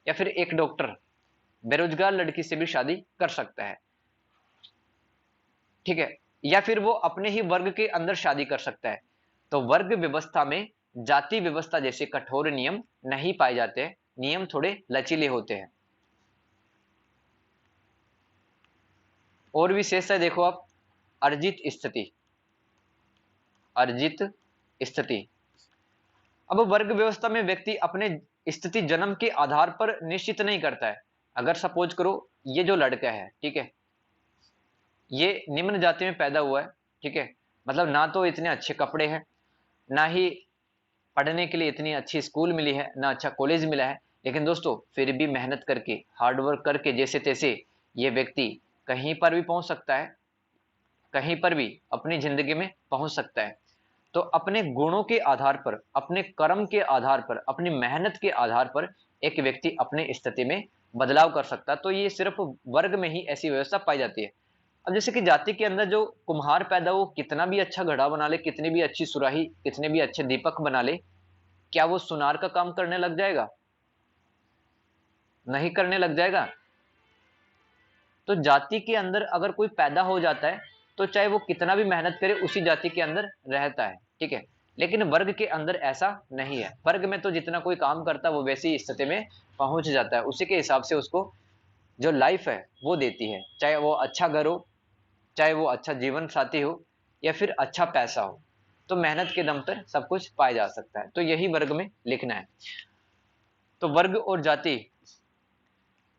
या फिर एक डॉक्टर बेरोजगार लड़की से भी शादी कर सकता है, ठीक है, या फिर वो अपने ही वर्ग के अंदर शादी कर सकता है। तो वर्ग व्यवस्था में जाति व्यवस्था जैसे कठोर नियम नहीं पाए जाते, नियम थोड़े लचीले होते हैं। और विशेष है देखो आप, अर्जित स्थिति, अर्जित स्थिति। अब वर्ग व्यवस्था में व्यक्ति अपने स्थिति जन्म के आधार पर निश्चित नहीं करता है। अगर सपोज करो ये जो लड़का है, ठीक है, ये निम्न जाति में पैदा हुआ है, ठीक है, मतलब ना तो इतने अच्छे कपड़े हैं, ना ही पढ़ने के लिए इतनी अच्छी स्कूल मिली है, ना अच्छा कॉलेज मिला है, लेकिन दोस्तों फिर भी मेहनत करके, हार्डवर्क करके जैसे तैसे ये व्यक्ति कहीं पर भी पहुंच सकता है, कहीं पर भी अपनी जिंदगी में पहुंच सकता है। तो अपने गुणों के आधार पर, अपने कर्म के आधार पर, अपनी मेहनत के आधार पर एक व्यक्ति अपने स्थिति में बदलाव कर सकता है। तो ये सिर्फ वर्ग में ही ऐसी व्यवस्था पाई जाती है। अब जैसे कि जाति के अंदर जो कुम्हार पैदा हो, कितना भी अच्छा घड़ा बना ले, कितनी भी अच्छी सुराही, कितने भी अच्छे दीपक बना ले, क्या वो सुनार का काम करने लग जाएगा? नहीं करने लग जाएगा। तो जाति के अंदर अगर कोई पैदा हो जाता है तो चाहे वो कितना भी मेहनत करे उसी जाति के अंदर रहता है, ठीक है। लेकिन वर्ग के अंदर ऐसा नहीं है। वर्ग में तो जितना कोई काम करता है वो वैसी स्थिति में पहुंच जाता है, उसी के हिसाब से उसको जो लाइफ है वो देती है, चाहे वो अच्छा घर हो, चाहे वो अच्छा जीवन साथी हो, या फिर अच्छा पैसा हो। तो मेहनत के दम पर सब कुछ पाया जा सकता है। तो यही वर्ग में लिखना है। तो वर्ग और जाति,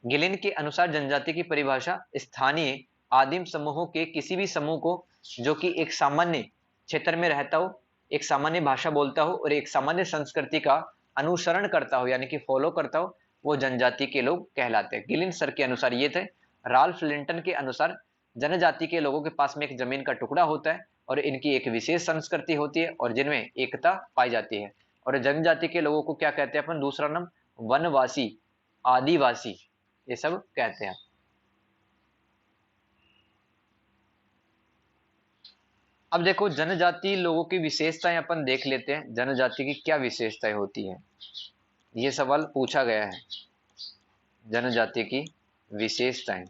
गिलिन के अनुसार जनजाति की परिभाषा स्थानीय आदिम समूहों के किसी भी समूह को जो कि एक सामान्य क्षेत्र में रहता हो, एक सामान्य भाषा बोलता हो और एक सामान्य संस्कृति का अनुसरण करता हो, यानी कि फॉलो करता हो, वो जनजाति के लोग कहलाते हैं। गिलिन सर के अनुसार ये थे। राल्फ लिंटन के अनुसार जनजाति के लोगों के पास में एक जमीन का टुकड़ा होता है और इनकी एक विशेष संस्कृति होती है और जिनमें एकता पाई जाती है। और जनजाति के लोगों को क्या कहते हैं अपन? दूसरा नाम वनवासी, आदिवासी, ये सब कहते हैं। अब देखो जनजाति लोगों की विशेषताएं अपन देख लेते हैं। जनजाति की क्या विशेषताएं होती है, ये सवाल पूछा गया है। जनजाति की विशेषताएं,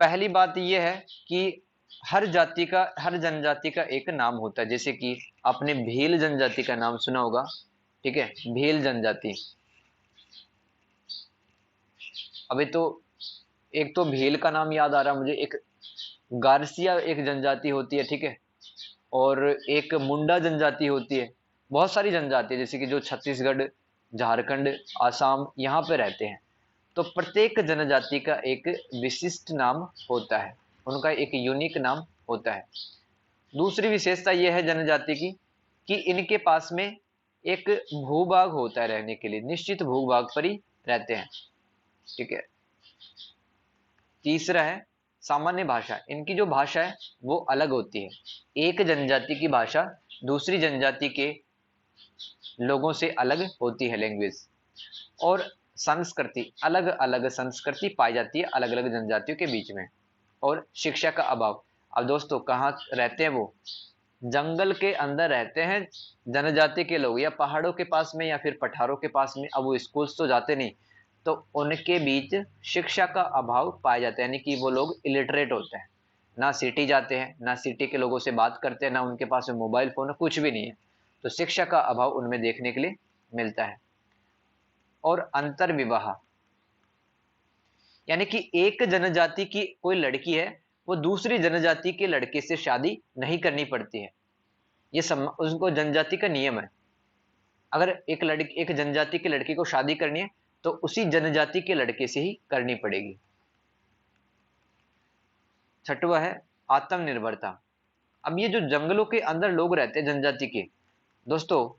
पहली बात यह है कि हर जाति का, हर जनजाति का एक नाम होता है। जैसे कि आपने भील जनजाति का नाम सुना होगा, ठीक है, भील जनजाति। अभी तो एक तो भील का नाम याद आ रहा मुझे, एक गार्सिया एक जनजाति होती है, ठीक है, और एक मुंडा जनजाति होती है। बहुत सारी जनजाति है जैसे कि जो छत्तीसगढ़, झारखंड, आसाम यहाँ पे रहते हैं। तो प्रत्येक जनजाति का एक विशिष्ट नाम होता है, उनका एक यूनिक नाम होता है। दूसरी विशेषता यह है जनजाति की कि इनके पास में एक भूभाग होता है रहने के लिए, निश्चित भूभाग पर ही रहते हैं। ठीक है। तीसरा है सामान्य भाषा। इनकी जो भाषा है वो अलग होती है। एक जनजाति की भाषा दूसरी जनजाति के लोगों से अलग होती है, लैंग्वेज। और संस्कृति, अलग अलग संस्कृति पाई जाती है अलग अलग जनजातियों के बीच में। और शिक्षा का अभाव। अब दोस्तों कहाँ रहते हैं वो? जंगल के अंदर रहते हैं जनजाति के लोग, या पहाड़ों के पास में, या फिर पठारों के पास में। अब वो स्कूल्स तो जाते नहीं, तो उनके बीच शिक्षा का अभाव पाया जाता है, यानी कि वो लोग इलिटरेट होते हैं। ना सिटी जाते हैं, ना सिटी के लोगों से बात करते हैं, ना उनके पास में मोबाइल फोन है, कुछ भी नहीं है। तो शिक्षा का अभाव उनमें देखने के लिए मिलता है। और अंतर विवाह, यानी कि एक जनजाति की कोई लड़की है, वो दूसरी जनजाति के लड़के से शादी नहीं करनी पड़ती है। ये उनको जनजाति का नियम है। अगर एक जनजाति की लड़की को शादी करनी है तो उसी जनजाति के लड़के से ही करनी पड़ेगी। छठवा है आत्मनिर्भरता। अब ये जो जंगलों के अंदर लोग रहते हैं जनजाति के, दोस्तों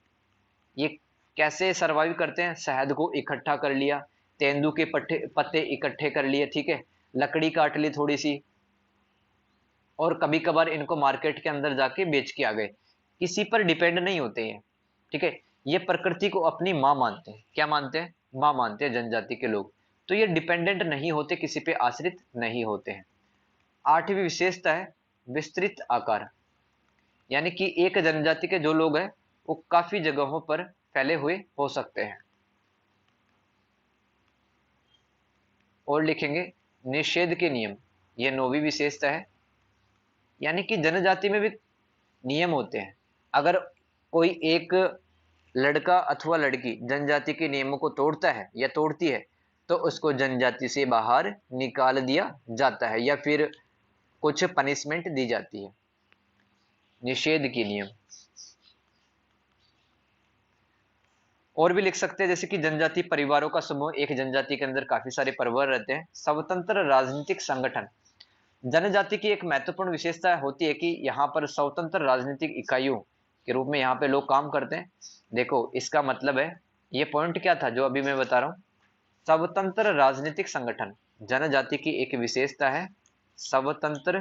ये कैसे सरवाइव करते हैं? शहद को इकट्ठा कर लिया, तेंदू के पत्ते इकट्ठे कर लिए, ठीक है, लकड़ी काट ली थोड़ी सी, और कभी कभार इनको मार्केट के अंदर जाके बेच के आ गए। किसी पर डिपेंड नहीं होते हैं। ठीक है। ये प्रकृति को अपनी माँ मानते हैं। क्या मानते हैं? माँ मानते हैं जनजाति के लोग। तो ये डिपेंडेंट नहीं होते, किसी पे आश्रित नहीं होते हैं। आठवीं विशेषता है विस्तृत आकार, यानी कि एक जनजाति के जो लोग हैं वो काफी जगहों पर फैले हुए हो सकते हैं। और लिखेंगे निषेध के नियम, यह नौवीं विशेषता है। यानी कि जनजाति में भी नियम होते हैं। अगर कोई एक लड़का अथवा लड़की जनजाति के नियमों को तोड़ता है या तोड़ती है तो उसको जनजाति से बाहर निकाल दिया जाता है, या फिर कुछ पनिशमेंट दी जाती है। निषेध के नियम और भी लिख सकते हैं, जैसे कि जनजाति परिवारों का समूह। एक जनजाति के अंदर काफी सारे परिवार रहते हैं। स्वतंत्र राजनीतिक संगठन, जनजाति की एक महत्वपूर्ण विशेषता होती है कि यहाँ पर स्वतंत्र राजनीतिक इकाइयों के रूप में यहाँ पे लोग काम करते हैं। देखो इसका मतलब है, ये पॉइंट क्या था जो अभी मैं बता रहा हूँ? स्वतंत्र राजनीतिक संगठन जनजाति की एक विशेषता है। स्वतंत्र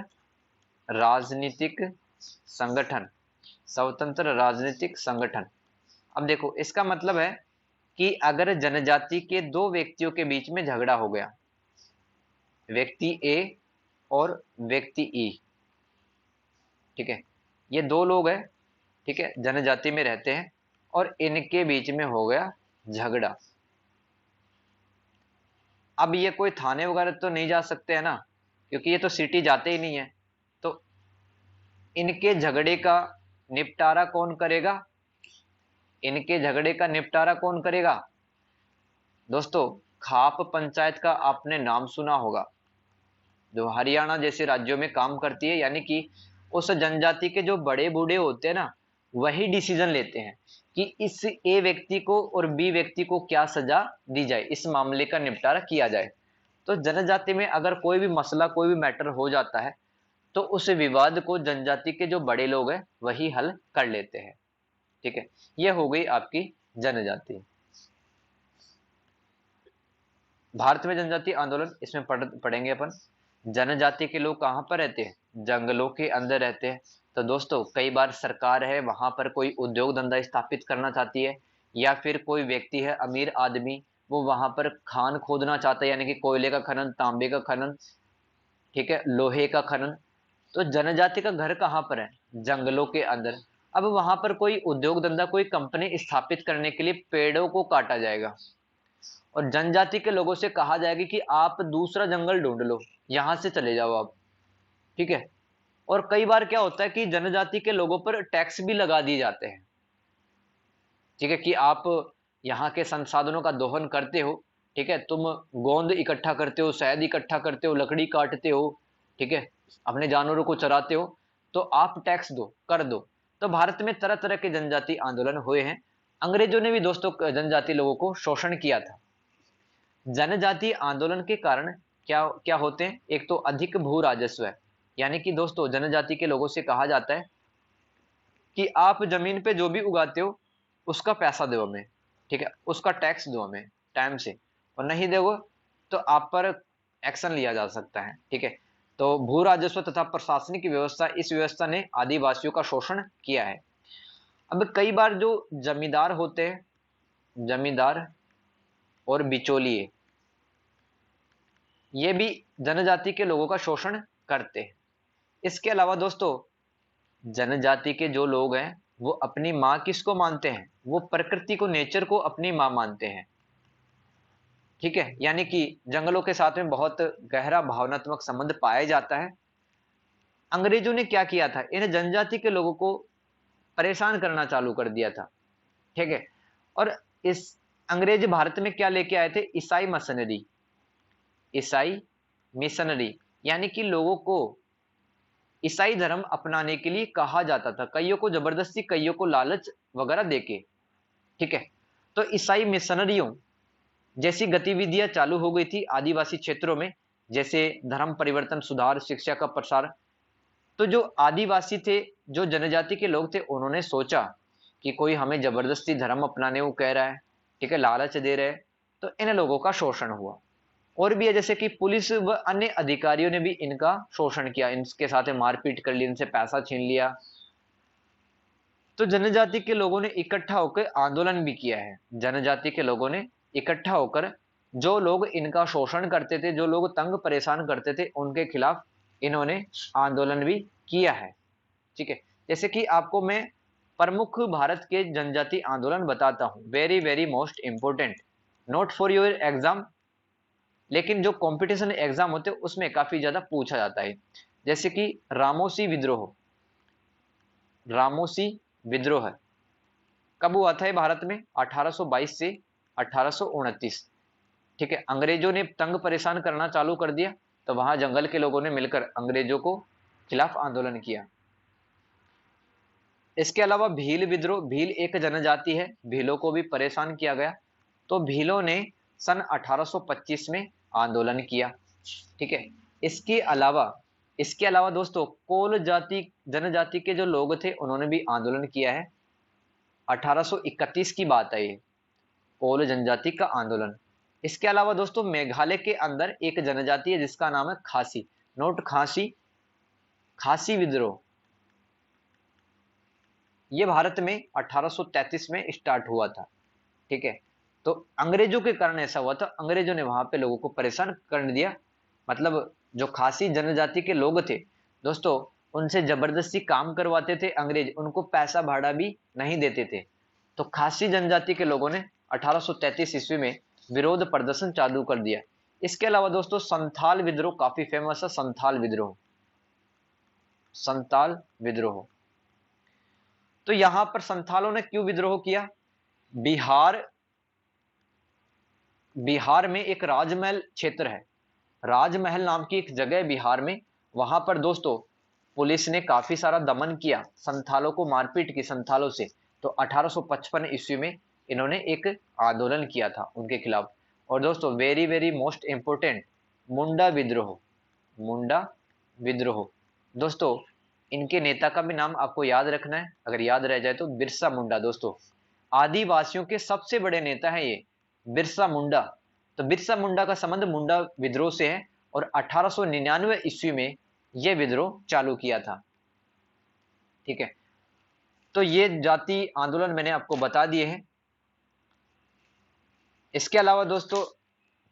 राजनीतिक संगठन, स्वतंत्र राजनीतिक संगठन। अब देखो इसका मतलब है कि अगर जनजाति के दो व्यक्तियों के बीच में झगड़ा हो गया, व्यक्ति ए और व्यक्ति ई, ठीक है, ये दो लोग हैं, ठीक है, जनजाति में रहते हैं, और इनके बीच में हो गया झगड़ा। अब ये कोई थाने वगैरह तो नहीं जा सकते हैं ना, क्योंकि ये तो सिटी जाते ही नहीं है। तो इनके झगड़े का निपटारा कौन करेगा? इनके झगड़े का निपटारा कौन करेगा? दोस्तों खाप पंचायत का आपने नाम सुना होगा, जो हरियाणा जैसे राज्यों में काम करती है। यानी कि उस जनजाति के जो बड़े बूढ़े होते हैं ना, वही डिसीजन लेते हैं कि इस ए व्यक्ति को और बी व्यक्ति को क्या सजा दी जाए, इस मामले का निपटारा किया जाए। तो जनजाति में अगर कोई भी मसला, कोई भी मैटर हो जाता है तो उस विवाद को जनजाति के जो बड़े लोग हैं वही हल कर लेते हैं। ठीक है, यह हो गई आपकी जनजाति। भारत में जनजाति आंदोलन, इसमें पढ़ेंगे अपन। जनजाति के लोग कहाँ पर रहते हैं? जंगलों के अंदर रहते हैं। तो दोस्तों कई बार सरकार है वहां पर कोई उद्योग धंधा स्थापित करना चाहती है, या फिर कोई व्यक्ति है अमीर आदमी, वो वहां पर खान खोदना चाहता है, यानी कि कोयले का खनन, तांबे का खनन, ठीक है, लोहे का खनन। तो जनजाति का घर कहाँ पर है? जंगलों के अंदर। अब वहां पर कोई उद्योग धंधा, कोई कंपनी स्थापित करने के लिए पेड़ों को काटा जाएगा, और जनजाति के लोगों से कहा जाएगा कि आप दूसरा जंगल ढूंढ लो, यहां से चले जाओ आप। ठीक है। और कई बार क्या होता है कि जनजाति के लोगों पर टैक्स भी लगा दिए जाते हैं। ठीक है, कि आप यहाँ के संसाधनों का दोहन करते हो, ठीक है, तुम गोंद इकट्ठा करते हो, शहद इकट्ठा करते हो, लकड़ी काटते हो, ठीक है, अपने जानवरों को चराते हो, तो आप टैक्स दो, कर दो। तो भारत में तरह तरह के जनजाति आंदोलन हुए हैं। अंग्रेजों ने भी दोस्तों जनजाति लोगों को शोषण किया था। जनजातीय आंदोलन के कारण क्या क्या होते हैं? एक तो अधिक भू राजस्व है, यानी कि दोस्तों जनजाति के लोगों से कहा जाता है कि आप जमीन पे जो भी उगाते हो उसका पैसा दो हमें, ठीक है, उसका टैक्स दो हमें टाइम से, और नहीं दोगे तो आप पर एक्शन लिया जा सकता है, ठीक है। तो भू राजस्व तथा प्रशासनिक व्यवस्था, इस व्यवस्था ने आदिवासियों का शोषण किया है। अब कई बार जो जमींदार होते हैं, जमींदार और बिचौलिए, ये भी जनजाति के लोगों का शोषण करते हैं। इसके अलावा दोस्तों, जनजाति के जो लोग हैं वो अपनी माँ किसको मानते हैं, वो प्रकृति को, नेचर को अपनी माँ मानते हैं, ठीक है। यानी कि जंगलों के साथ में बहुत गहरा भावनात्मक संबंध पाया जाता है। अंग्रेजों ने क्या किया था, इन जनजाति के लोगों को परेशान करना चालू कर दिया था, ठीक है। और इस अंग्रेज भारत में क्या लेके आए थे, ईसाई मशीनरी, ईसाई मिशनरी, यानी कि लोगों को ईसाई धर्म अपनाने के लिए कहा जाता था, कईयों को जबरदस्ती, कईयों को लालच वगैरह देके, ठीक है। तो ईसाई मिशनरियों जैसी गतिविधियां चालू हो गई थी आदिवासी क्षेत्रों में, जैसे धर्म परिवर्तन, सुधार, शिक्षा का प्रसार। तो जो आदिवासी थे, जो जनजाति के लोग थे, उन्होंने सोचा कि कोई हमें जबरदस्ती धर्म अपनाने को कह रहा है, ठीक है, लालच दे रहे हैं, तो इन लोगों का शोषण हुआ। और भी है, जैसे कि पुलिस व अन्य अधिकारियों ने भी इनका शोषण किया, इनके साथ मारपीट कर ली, इनसे पैसा छीन लिया। तो जनजाति के लोगों ने इकट्ठा होकर आंदोलन भी किया है, जनजाति के लोगों ने इकट्ठा होकर, जो लोग इनका शोषण करते थे, जो लोग तंग परेशान करते थे, उनके खिलाफ इन्होंने आंदोलन भी किया है, ठीक है। जैसे कि आपको मैं प्रमुख भारत के जनजाति आंदोलन बताता हूं, very very most important, not for your exam, लेकिन जो कंपटीशन एग्जाम होते हैं उसमें काफी ज्यादा पूछा जाता है। जैसे कि रामोसी विद्रोह, रामोसी विद्रोह कब हुआ था भारत में, 1822 से 1829, ठीक है। अंग्रेजों ने तंग परेशान करना चालू कर दिया, तो वहां जंगल के लोगों ने मिलकर अंग्रेजों को खिलाफ आंदोलन किया। इसके अलावा भील विद्रोह, भील एक जनजाति है, भीलों को भी परेशान किया गया, तो भीलों ने सन 1825 में आंदोलन किया, ठीक है। इसके अलावा, इसके अलावा दोस्तों, कोल जाति, जनजाति के जो लोग थे, उन्होंने भी आंदोलन किया है। 1831 की बात है ये, कोल जनजाति का आंदोलन। इसके अलावा दोस्तों, मेघालय के अंदर एक जनजाति है जिसका नाम है खासी, नोट खासी, खासी विद्रोह, ये भारत में 1833 में स्टार्ट हुआ था, ठीक है। तो अंग्रेजों के कारण ऐसा हुआ था, अंग्रेजों ने वहां पे लोगों को परेशान कर दिया, मतलब जो खासी जनजाति के लोग थे दोस्तों, उनसे जबरदस्ती काम करवाते थे अंग्रेज, उनको पैसा भाड़ा भी नहीं देते थे। तो खासी जनजाति के लोगों ने 1833 ईस्वी में विरोध प्रदर्शन चालू कर दिया। इसके अलावा दोस्तों, संथाल विद्रोह काफी फेमस है, संथाल विद्रोह, संथाल विद्रोह। तो यहां पर संथालों ने क्यों विद्रोह किया, बिहार, बिहार में एक राजमहल क्षेत्र है, राजमहल नाम की एक जगह है बिहार में, वहां पर दोस्तों पुलिस ने काफी सारा दमन किया, संथालों को मारपीट की संथालों से। तो 1855 ईस्वी में इन्होंने एक आंदोलन किया था उनके खिलाफ। और दोस्तों वेरी वेरी मोस्ट इंपोर्टेंट, मुंडा विद्रोह, मुंडा विद्रोह दोस्तों, इनके नेता का भी नाम आपको याद रखना है, अगर याद रह जाए तो बिरसा मुंडा। दोस्तों आदिवासियों के सबसे बड़े नेता हैं ये बिरसा मुंडा। तो बिरसा मुंडा का संबंध मुंडा विद्रोह से है, और 1899 ईस्वी में यह विद्रोह चालू किया था, ठीक है। तो ये जाति आंदोलन मैंने आपको बता दिए हैं। इसके अलावा दोस्तों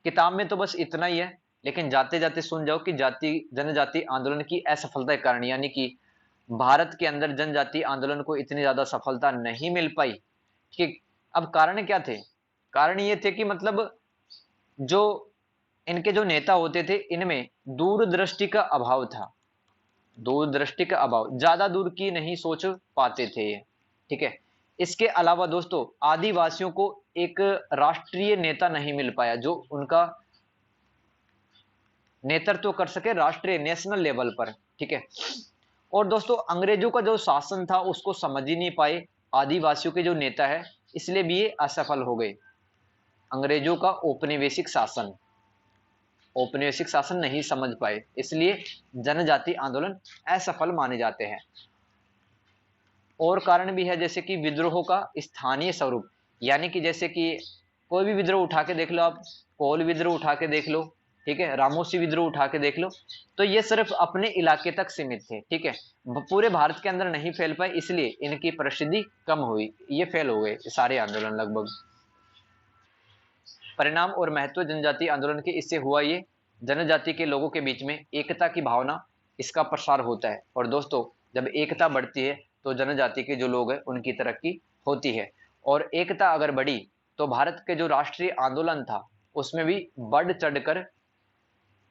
किताब में तो बस इतना ही है, लेकिन जाते जाते सुन जाओ कि जाति जनजाति आंदोलन की असफलता के कारण, यानी कि भारत के अंदर जनजाति आंदोलन को इतनी ज्यादा सफलता नहीं मिल पाई, ठीक। अब कारण क्या थे, कारण ये थे कि मतलब जो इनके जो नेता होते थे, इनमें दूरदृष्टि का अभाव था, दूरदृष्टि का अभाव, ज्यादा दूर की नहीं सोच पाते थे ये, ठीक है। इसके अलावा दोस्तों आदिवासियों को एक राष्ट्रीय नेता नहीं मिल पाया जो उनका नेतृत्व कर सके राष्ट्रीय, नेशनल लेवल पर, ठीक है। और दोस्तों अंग्रेजों का जो शासन था उसको समझ ही नहीं पाए आदिवासियों के जो नेता है, इसलिए भी ये असफल हो गए। अंग्रेजों का औपनिवेशिक शासन, औपनिवेशिक शासन नहीं समझ पाए, इसलिए जनजाति आंदोलन असफल माने जाते हैं। और कारण भी है, जैसे कि विद्रोहों का स्थानीय स्वरूप, यानी कि जैसे कि कोई भी विद्रोह उठा के देख लो आप, कोल विद्रोह उठा के देख लो, ठीक है, रामोसी विद्रोह उठा के देख लो, तो ये सिर्फ अपने इलाके तक सीमित थे, ठीक है, पूरे भारत के अंदर नहीं फैल पाए, इसलिए इनकी प्रसिद्धि कम हुई, ये फेल हो गए सारे आंदोलन लगभग। परिणाम और महत्व जनजातीय आंदोलन के इससे हुआ ये, जनजाति के लोगों के बीच में एकता की भावना, इसका प्रसार होता है। और दोस्तों, जब एकता बढ़ती है तो जनजाति के जो लोग हैं उनकी तरक्की होती है, और एकता अगर बढ़ी तो भारत के जो राष्ट्रीय आंदोलन था उसमें भी बढ़ चढ़कर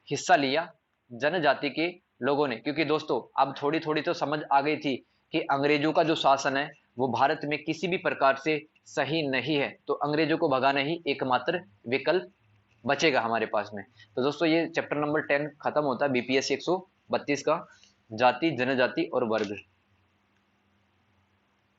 हिस्सा लिया जनजाति के लोगों ने, क्योंकि दोस्तों अब थोड़ी थोड़ी तो समझ आ गई थी कि अंग्रेजों का जो शासन है वो भारत में किसी भी प्रकार से सही नहीं है, तो अंग्रेजों को भगाना ही एकमात्र विकल्प बचेगा हमारे पास में। तो दोस्तों, ये चैप्टर नंबर 10 खत्म होता है बीपीएससी 132 का, जाति, जनजाति और वर्ग।